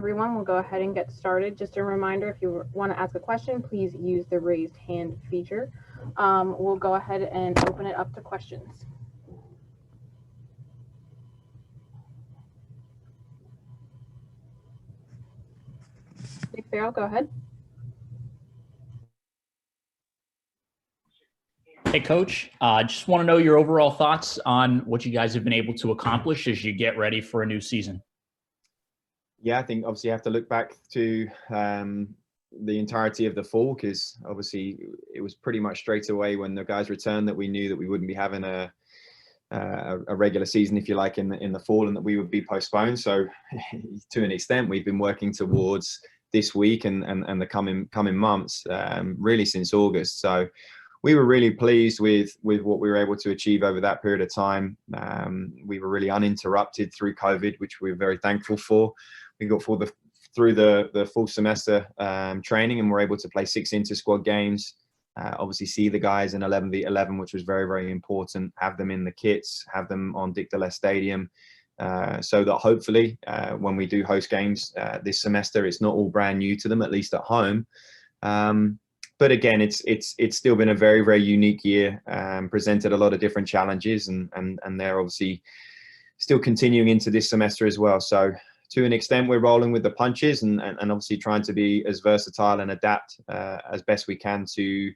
Everyone, we'll go ahead and get started. Just a reminder, if you want to ask a question, please use the raised hand feature. We'll go ahead and open it up to questions. Nick Farrell, go ahead. Hey, Coach. Just want to know your overall thoughts on what you guys have been able to accomplish as you get ready for a new season. Yeah, I think obviously you have to look back to the entirety of the fall, because obviously it was pretty much straight away when the guys returned that we knew that we wouldn't be having a regular season, if you like, in the fall, and that we would be postponed. So to an extent, we've been working towards this week and the coming months, really since August. So we were really pleased with what we were able to achieve over that period of time. We were really uninterrupted through COVID, which we're very thankful for. We got through the full semester training, and we're able to play 6 InterSquad games. Obviously see the guys in 11v11, which was very, very important. Have them in the kits, have them on Dick Deles Stadium, so that hopefully when we do host games this semester, it's not all brand new to them, at least at home. But again, it's still been a very, very unique year, presented a lot of different challenges, and they're obviously still continuing into this semester as well. So to an extent, we're rolling with the punches and obviously trying to be as versatile and adapt as best we can to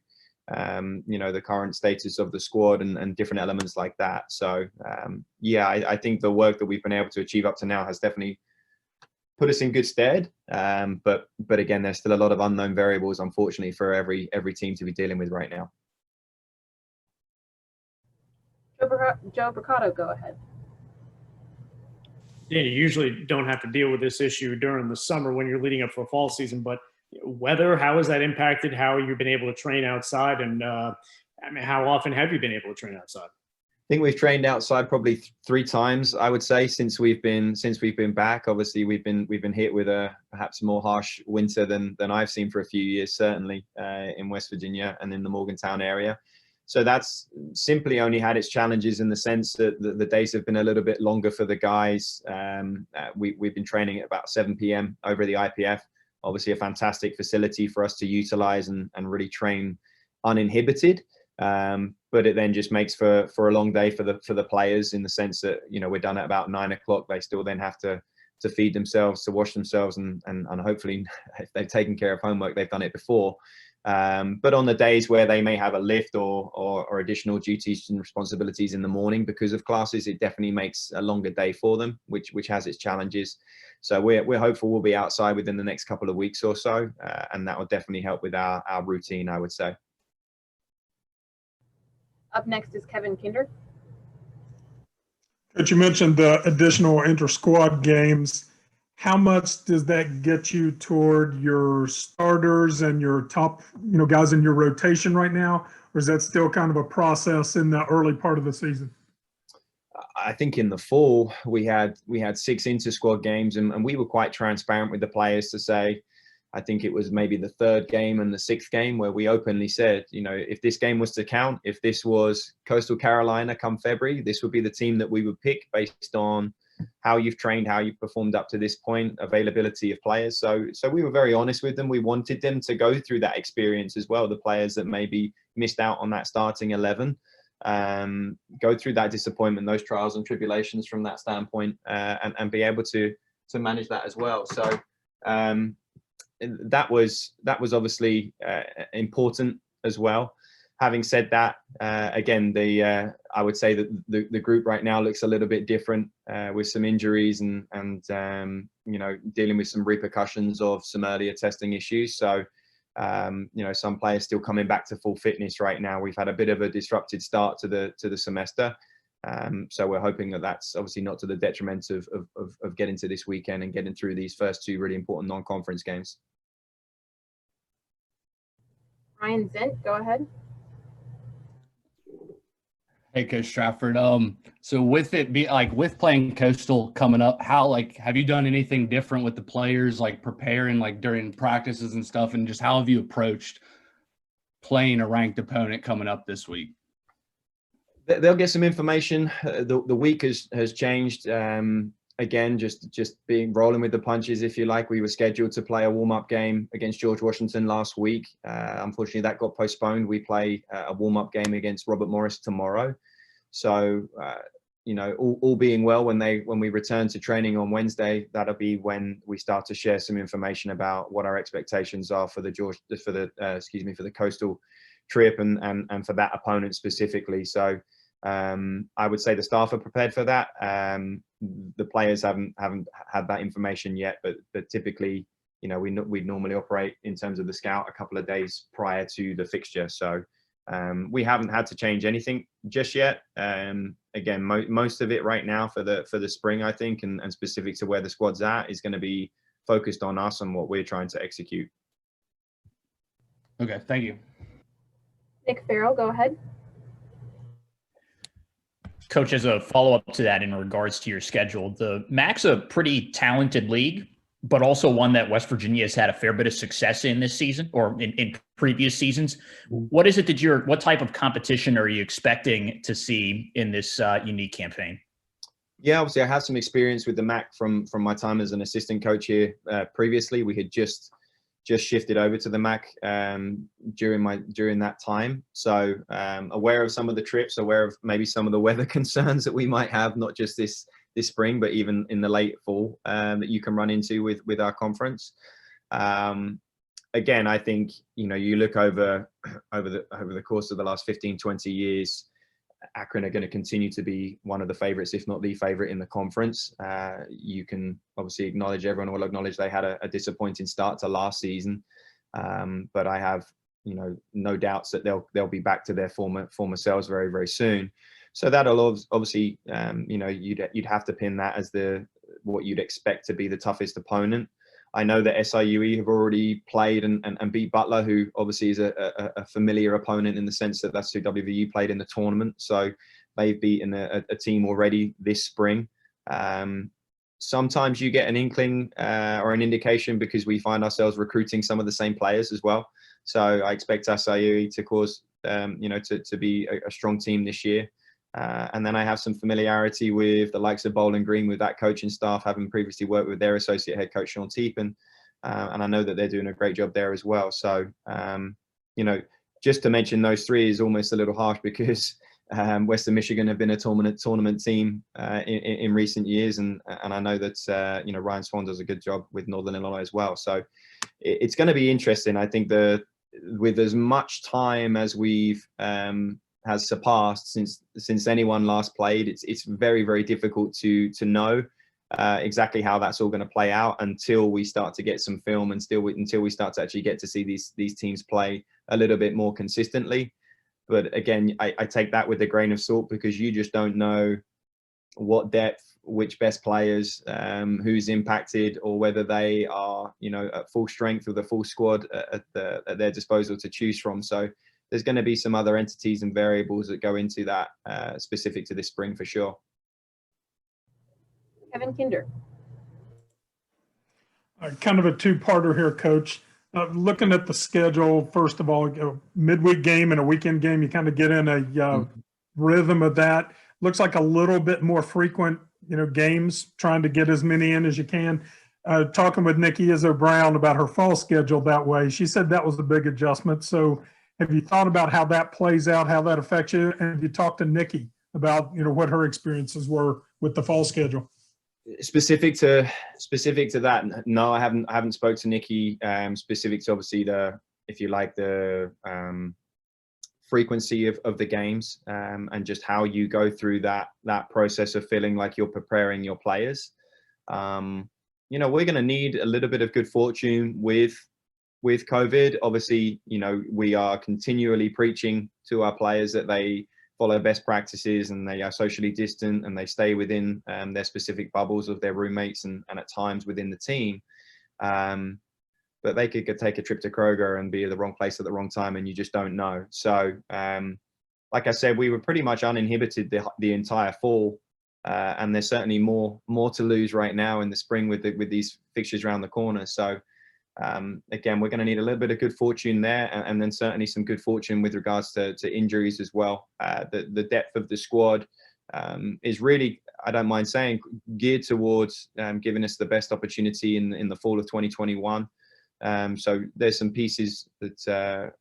the current status of the squad and different elements like that. So yeah, I think the work that we've been able to achieve up to now has definitely put us in good stead, but again, there's still a lot of unknown variables, unfortunately, for every team to be dealing with right now. Joe Bricado, go ahead. Yeah, you usually don't have to deal with this issue during the summer when you're leading up for a fall season, but weather, how has that impacted how you've been able to train outside, and how often have you been able to train outside? I think we've trained outside probably 3 times, I would say, since we've been back. Obviously, we've been hit with a perhaps more harsh winter than I've seen for a few years, certainly in West Virginia and in the Morgantown area. So that's simply only had its challenges in the sense that the days have been a little bit longer for the guys. We've been training at about 7 p.m. over the IPF. Obviously, a fantastic facility for us to utilize and really train uninhibited. But it then just makes for a long day for the players, in the sense that, we're done at about 9 o'clock. They still then have to feed themselves, to wash themselves, and hopefully, if they've taken care of homework, they've done it before. But on the days where they may have a lift or additional duties and responsibilities in the morning because of classes, it definitely makes a longer day for them, which has its challenges. So we're hopeful we'll be outside within the next couple of weeks or so, and that will definitely help with our routine, I would say. Up next is Kevin Kinder. Coach, you mentioned the additional inter-squad games. How much does that get you toward your starters and your top, guys in your rotation right now? Or is that still kind of a process in the early part of the season? I think in the fall we had 6 inter-squad games, and we were quite transparent with the players to say, I think it was maybe the 3rd game and the 6th game where we openly said, if this game was to count, if this was Coastal Carolina come February, this would be the team that we would pick based on how you've trained, how you've performed up to this point, availability of players. So we were very honest with them. We wanted them to go through that experience as well, the players that maybe missed out on that starting 11, go through that disappointment, those trials and tribulations from that standpoint, and be able to manage that as well. So that was obviously important as well. Having said that, again, I would say that the group right now looks a little bit different, with some injuries and dealing with some repercussions of some earlier testing issues. So some players still coming back to full fitness right now. We've had a bit of a disrupted start to the semester. So we're hoping that that's obviously not to the detriment of getting to this weekend and getting through these first 2 really important non-conference games. Ryan Zent, go ahead. Hey, Coach Stratford. So with playing Coastal coming up, how have you done anything different with the players, preparing during practices and stuff, and just how have you approached playing a ranked opponent coming up this week? They'll get some information. The week has changed again, just being rolling with the punches, if you like. We were scheduled to play a warm-up game against George Washington last week. Unfortunately, that got postponed. We play a warm-up game against Robert Morris tomorrow. So, you know, all being well, when we return to training on Wednesday, that'll be when we start to share some information about what our expectations are for the Coastal trip and for that opponent specifically. So I would say the staff are prepared for that. The players haven't had that information yet, but typically, you know, we normally operate in terms of the scout a couple of days prior to the fixture. So we haven't had to change anything just yet. Again, most of it right now for the spring, I think, and specific to where the squad's at, is going to be focused on us and what we're trying to execute. Okay, thank you. Nick Farrell, go ahead. Coach, as a follow-up to that in regards to your schedule, the MAC's a pretty talented league, but also one that West Virginia has had a fair bit of success in this season or in previous seasons. What is it that what type of competition are you expecting to see in this unique campaign? Yeah, obviously I have some experience with the MAC from my time as an assistant coach here. Previously, we had just shifted over to the MAC during that time. So aware of some of the trips, aware of maybe some of the weather concerns that we might have, not just this spring, but even in the late fall, that you can run into with our conference. Again, I think, you know, you look over the course of the last 15, 20 years, Akron are going to continue to be one of the favorites, if not the favorite in the conference. You can obviously everyone will acknowledge they had a disappointing start to last season. But I have, you know, no doubts that they'll be back to their former selves very, very soon. So that'll obviously, you know, you'd have to pin that as what you'd expect to be the toughest opponent. I know that SIUE have already played and beat Butler, who obviously is a familiar opponent in the sense that that's who WVU played in the tournament. So they've beaten a team already this spring. Sometimes you get an inkling or an indication because we find ourselves recruiting some of the same players as well. So I expect SIUE to cause, you know, to be a strong team this year. And then I have some familiarity with the likes of Bowling Green, with that coaching staff, having previously worked with their associate head coach, Sean Teepin. And I know that they're doing a great job there as well. So, you know, just to mention those three is almost a little harsh because Western Michigan have been a tournament team in recent years. And I know that, you know, Ryan Swan does a good job with Northern Illinois as well. So it's going to be interesting. I think with as much time as we've has surpassed since anyone last played, it's very, very difficult to know exactly how that's all going to play out until we start to get some film and until we start to actually get to see these teams play a little bit more consistently. But again, I take that with a grain of salt because you just don't know what depth, which best players, who's impacted, or whether they are, you know, at full strength with a full squad at their disposal to choose from. So there's going to be some other entities and variables that go into that specific to this spring for sure. Kevin Kinder. Kind of a two-parter here, Coach. Looking at the schedule, first of all, a midweek game and a weekend game, you kind of get in a rhythm of that. Looks like a little bit more frequent, you know, games, trying to get as many in as you can. Talking with Nikki Izzo Brown about her fall schedule that way, she said that was a big adjustment. So have you thought about how that plays out, how that affects you? And have you talked to Nikki about, you know, what her experiences were with the fall schedule? Specific to that, no, I haven't spoke to Nikki. Specific to obviously the frequency of the games and just how you go through that process of feeling like you're preparing your players. You know, we're going to need a little bit of good fortune with COVID. Obviously, you know, we are continually preaching to our players that they follow best practices and they are socially distant and they stay within their specific bubbles of their roommates and at times within the team. But they could take a trip to Kroger and be at the wrong place at the wrong time, and you just don't know. So, like I said, we were pretty much uninhibited the entire fall, and there's certainly more to lose right now in the spring with these fixtures around the corner. So, again, we're going to need a little bit of good fortune there, and then certainly some good fortune with regards to injuries as well. The depth of the squad is really, I don't mind saying, geared towards giving us the best opportunity in the fall of 2021. So there's some pieces that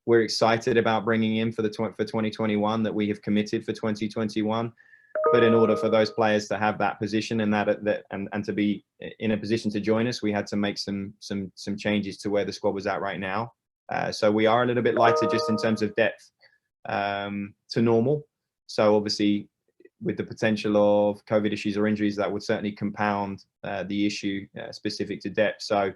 we're excited about bringing in for 2021 that we have committed for 2021. But in order for those players to have that position and and to be in a position to join us, we had to make some changes to where the squad was at right now. So we are a little bit lighter just in terms of depth to normal. So obviously, with the potential of COVID issues or injuries, that would certainly compound the issue specific to depth. So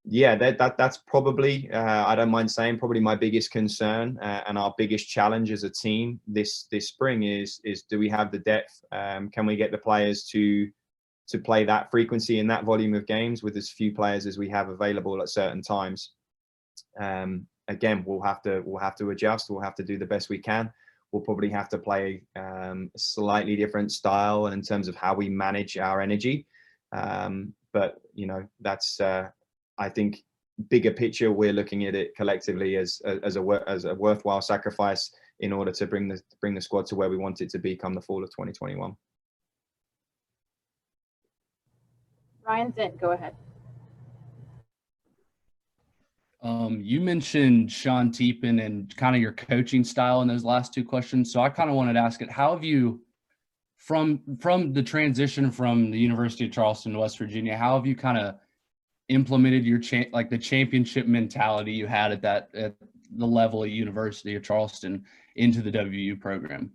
yeah, that's probably, I don't mind saying, probably my biggest concern and our biggest challenge as a team this spring is do we have the depth? Can we get the players to play that frequency and that volume of games with as few players as we have available at certain times? Again, we'll have to adjust. We'll have to do the best we can. We'll probably have to play a slightly different style and in terms of how we manage our energy. But you know, that's I think bigger picture, we're looking at it collectively as a worthwhile sacrifice in order to bring the squad to where we want it to be come the fall of 2021. Ryan Zint, go ahead. You mentioned Sean Teepin and kind of your coaching style in those last two questions. So I kind of wanted to ask it, how have you, from the transition from the University of Charleston to West Virginia, how have you kind of implemented your the championship mentality you had at the level of University of Charleston into the WVU program?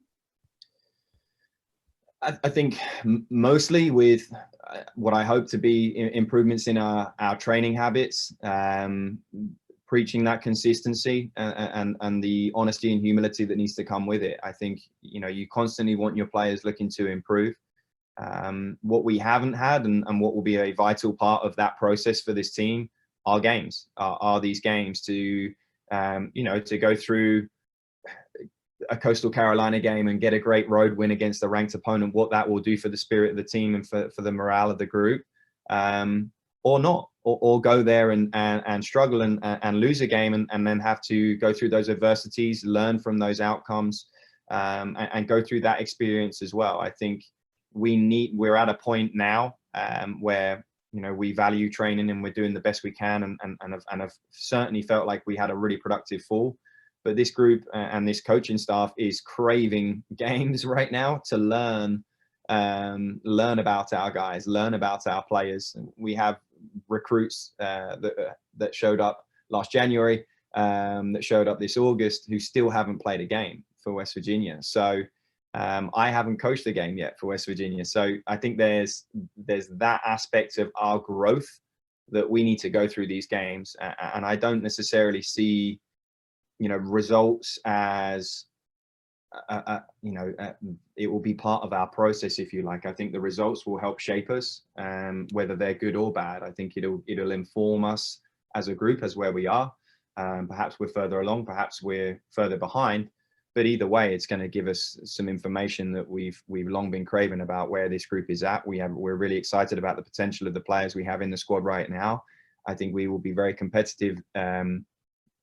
I think mostly with what I hope to be improvements in our training habits, preaching that consistency and the honesty and humility that needs to come with it. I think, you know, you constantly want your players looking to improve. What we haven't had and what will be a vital part of that process for this team are games, are these games to, you know, to go through a Coastal Carolina game and get a great road win against a ranked opponent, what that will do for the spirit of the team and for the morale of the group, or not, or go there and struggle and lose a game and then have to go through those adversities, learn from those outcomes, and go through that experience as well. I think we're at a point now where, you know, we value training and we're doing the best we can and have certainly felt like we had a really productive fall. But this group and this coaching staff is craving games right now to learn about our guys, learn about our players. We have recruits that showed up last January, that showed up this August, who still haven't played a game for West Virginia. So I haven't coached a game yet for West Virginia. So I think there's that aspect of our growth that we need to go through these games. And I don't necessarily see, you know, results as, it will be part of our process, if you like. I think the results will help shape us, whether they're good or bad. I think it'll inform us as a group as where we are. Perhaps we're further along, perhaps we're further behind, but either way, it's going to give us some information that we've long been craving about where this group is at. We're really excited about the potential of the players we have in the squad right now. I think we will be very competitive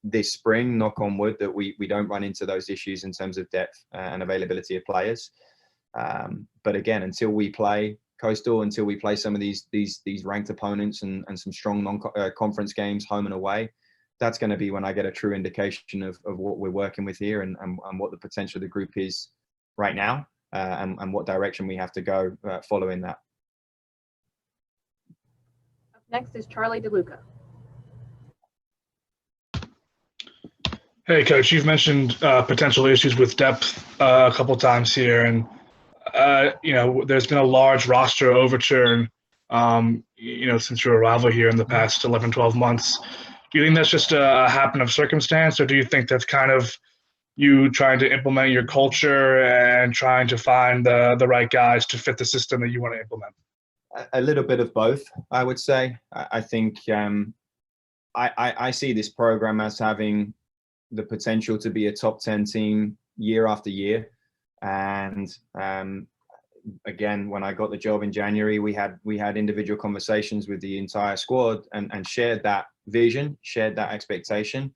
this spring, knock on wood, that we don't run into those issues in terms of depth and availability of players. But again, until we play Coastal, until we play some of these ranked opponents and some strong non-conference games home and away, that's going to be when I get a true indication of what we're working with here and what the potential of the group is right now, and what direction we have to go following that. Up next is Charlie DeLuca. Hey, Coach, you've mentioned potential issues with depth a couple times here, and there's been a large roster overturn, since your arrival here in the past 11, 12 months. Do you think that's just a happen of circumstance, or do you think that's kind of you trying to implement your culture and trying to find the right guys to fit the system that you want to implement? A little bit of both, I would say. I think I see this program as having the potential to be a top 10 team year after year. And again, when I got the job in January, we had individual conversations with the entire squad and shared that vision, shared that expectation.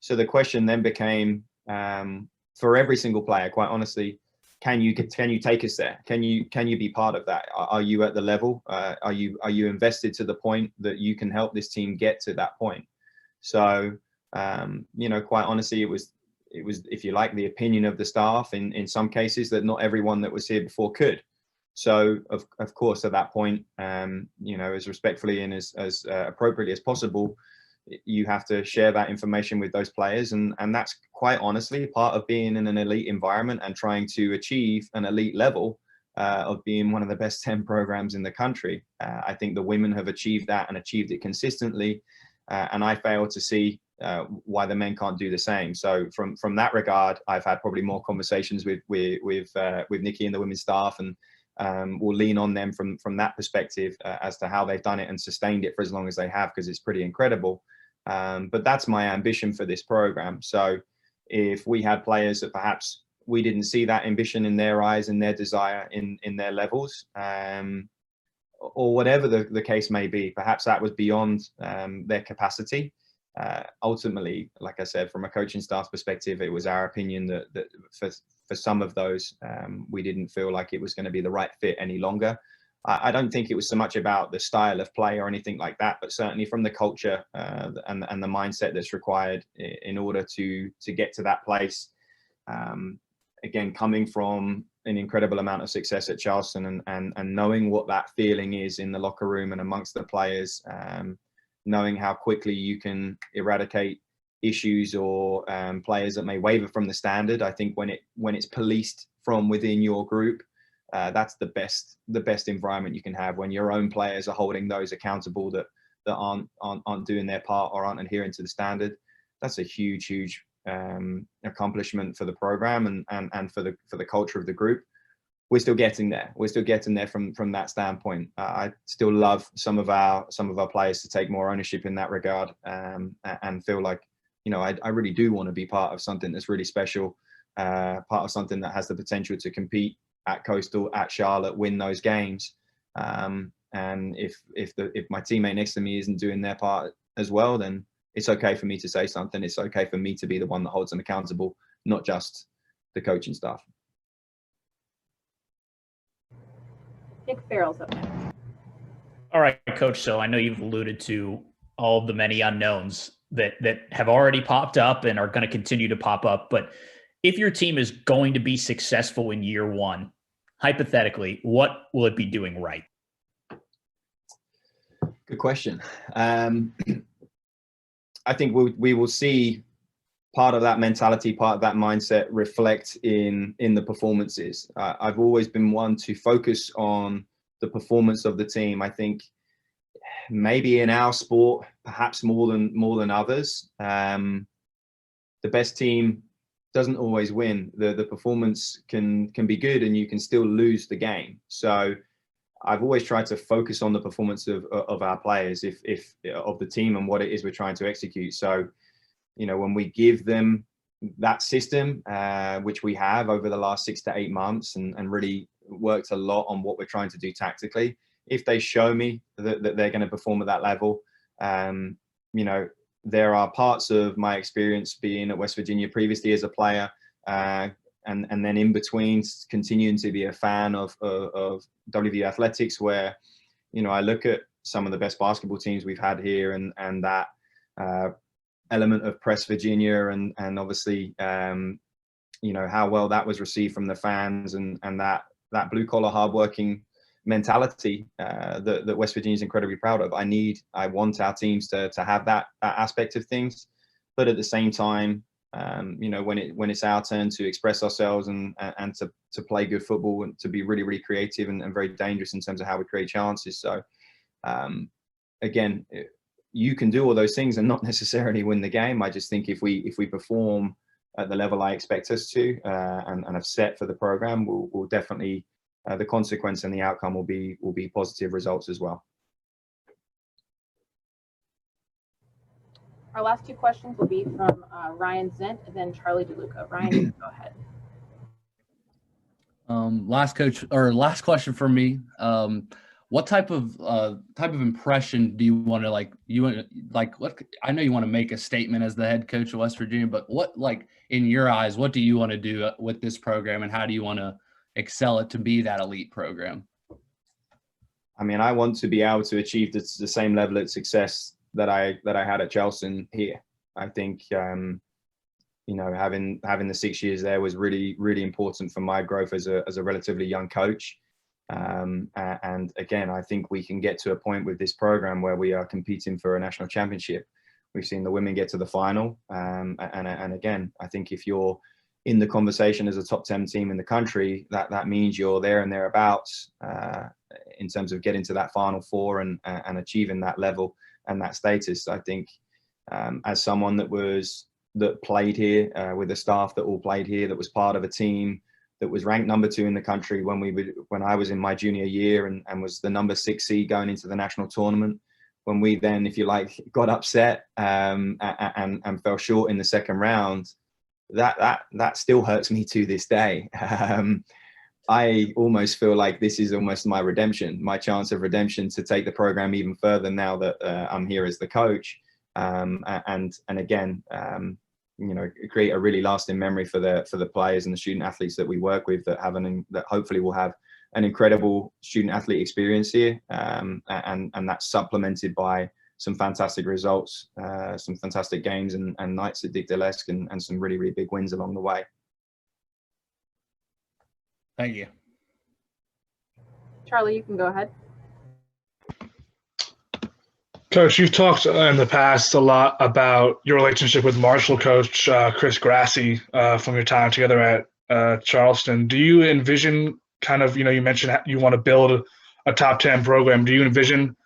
So the question then became, for every single player, quite honestly, can you take us there? Can you be part of that? Are you at the level? Are you invested to the point that you can help this team get to that point? So, quite honestly, it was, if you like, the opinion of the staff in some cases that not everyone that was here before could. So of course, at that point, as respectfully and as appropriately as possible, you have to share that information with those players. And that's quite honestly part of being in an elite environment and trying to achieve an elite level of being one of the best 10 programs in the country. I think the women have achieved that and achieved it consistently. And I fail to see why the men can't do the same. So from that regard, I've had probably more conversations with Nikki and the women's staff, and we'll lean on them from that perspective as to how they've done it and sustained it for as long as they have, because it's pretty incredible. But that's my ambition for this program. So if we had players that perhaps we didn't see that ambition in their eyes and their desire in their levels, or whatever the case may be, perhaps that was beyond their capacity. Ultimately, like I said, from a coaching staff perspective, it was our opinion that for some of those, we didn't feel like it was going to be the right fit any longer. I don't think it was so much about the style of play or anything like that, but certainly from the culture and the mindset that's required in order to get to that place. Again, coming from an incredible amount of success at Charleston and knowing what that feeling is in the locker room and amongst the players, knowing how quickly you can eradicate issues or players that may waver from the standard. I think when it's policed from within your group, that's the best environment you can have, when your own players are holding those accountable that aren't doing their part or aren't adhering to the standard. That's a huge accomplishment for the program and for the culture of the group. We're still getting there. We're still getting there from that standpoint. I still love some of our players to take more ownership in that regard, and feel like, I really do want to be part of something that's really special, part of something that has the potential to compete at Coastal, at Charlotte, win those games. And if my teammate next to me isn't doing their part as well, then it's okay for me to say something. It's okay for me to be the one that holds them accountable, not just the coaching staff. Nick Farrell's up next. All right, Coach. So I know you've alluded to all of the many unknowns that have already popped up and are going to continue to pop up. But if your team is going to be successful in year one, hypothetically, what will it be doing right? Good question. I think we will see part of that mentality, part of that mindset reflect in the performances. I've always been one to focus on the performance of the team. I think maybe in our sport, perhaps more than others, the best team doesn't always win. The performance can be good and you can still lose the game. So I've always tried to focus on the performance of our players, if of the team and what it is we're trying to execute. So, when we give them that system, which we have over the last 6 to 8 months and really worked a lot on what we're trying to do tactically, if they show me that they're going to perform at that level, there are parts of my experience being at West Virginia previously as a player, and then in between continuing to be a fan of WVU athletics, where, I look at some of the best basketball teams we've had here and that element of Press Virginia and obviously, how well that was received from the fans and that blue collar hardworking mentality that West Virginia is incredibly proud of. I want our teams to have that aspect of things, but at the same time, when it's our turn to express ourselves and to play good football and to be really, really creative and very dangerous in terms of how we create chances. So again, you can do all those things and not necessarily win the game. I just think if we perform at the level I expect us to and have set for the program, we'll definitely the consequence and the outcome will be positive results as well. Our last 2 questions will be from Ryan Zent and then Charlie DeLuca. Ryan, go ahead. Last question for me. What type of impression do you want to what I know you want to make a statement as the head coach of West Virginia, but what, in your eyes, what do you want to do with this program, and how do you want to excel it to be that elite program? I mean, I want to be able to achieve the same level of success that I had at Charleston here. I think, having the 6 years there was really, really important for my growth as a relatively young coach. And again, I think we can get to a point with this program where we are competing for a national championship. We've seen the women get to the final. And again, I think if you're in the conversation as a top 10 team in the country, that means you're there and thereabouts in terms of getting to that Final Four and achieving that level and that status. I think as someone that played here with the staff that all played here, that was part of a team that was ranked number 2 in the country when I was in my junior year and was the number 6 seed going into the national tournament. When we then, if you like, got upset and fell short in the second round, that still hurts me to this day. I almost feel like this is almost my redemption, my chance of redemption to take the program even further now that I'm here as the coach. And again, create a really lasting memory for the players and the student athletes that we work with that hopefully will have an incredible student athlete experience here. And that's supplemented by some fantastic results, some fantastic games and nights at Dick Dalesk and some really, really big wins along the way. Thank you. Charlie, you can go ahead. Coach, you've talked in the past a lot about your relationship with Marshall coach Chris Grassi from your time together at Charleston. Do you envision kind of, you mentioned you want to build a top 10 program. Do you envision,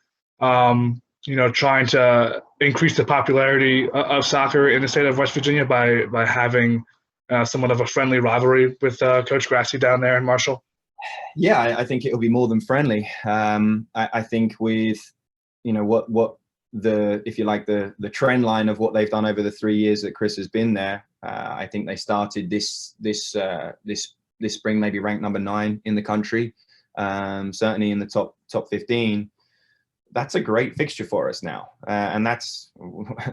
trying to increase the popularity of soccer in the state of West Virginia by having somewhat of a friendly rivalry with Coach Grassi down there in Marshall? Yeah, I think it'll be more than friendly. I think with what if you like the trend line of what they've done over the 3 years that Chris has been there. I think they started this spring maybe ranked number 9 in the country, certainly in the top 15. That's a great fixture for us now, and that's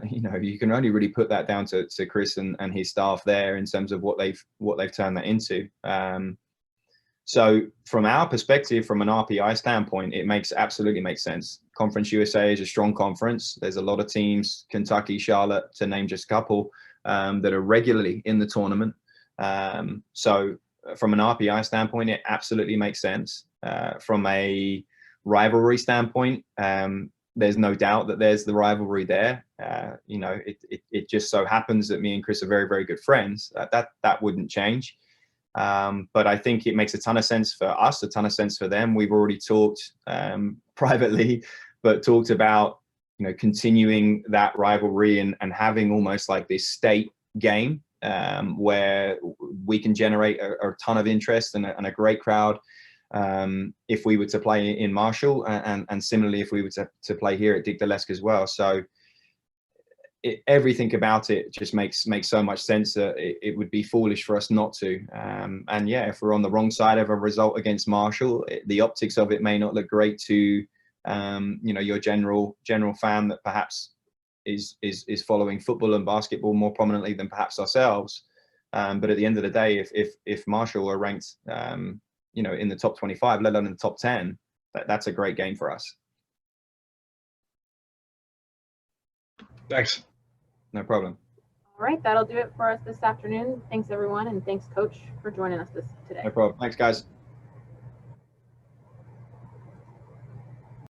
you can only really put that down to Chris and his staff there in terms of what they've turned that into. So from our perspective, from an RPI standpoint, it absolutely makes sense. Conference USA is a strong conference. There's a lot of teams, Kentucky, Charlotte, to name just a couple, that are regularly in the tournament. So from an RPI standpoint, it absolutely makes sense. From a rivalry standpoint, there's no doubt that there's the rivalry there. It just so happens that me and Chris are very, very good friends. That wouldn't change. But I think it makes a ton of sense for us, a ton of sense for them. We've already talked privately, but talked about continuing that rivalry and having almost like this state game where we can generate a ton of interest and a great crowd if we were to play in Marshall, and similarly if we were to play here at Dick Dalesk as well. So everything about it just makes so much sense that it would be foolish for us not to. And yeah, if we're on the wrong side of a result against Marshall, the optics of it may not look great to your general fan that perhaps is following football and basketball more prominently than perhaps ourselves. But at the end of the day, if Marshall are ranked in the top 25, let alone in the top 10, that's a great game for us. Thanks. No problem. All right, that'll do it for us this afternoon. Thanks, everyone, and thanks, Coach, for joining us today. No problem. Thanks, guys.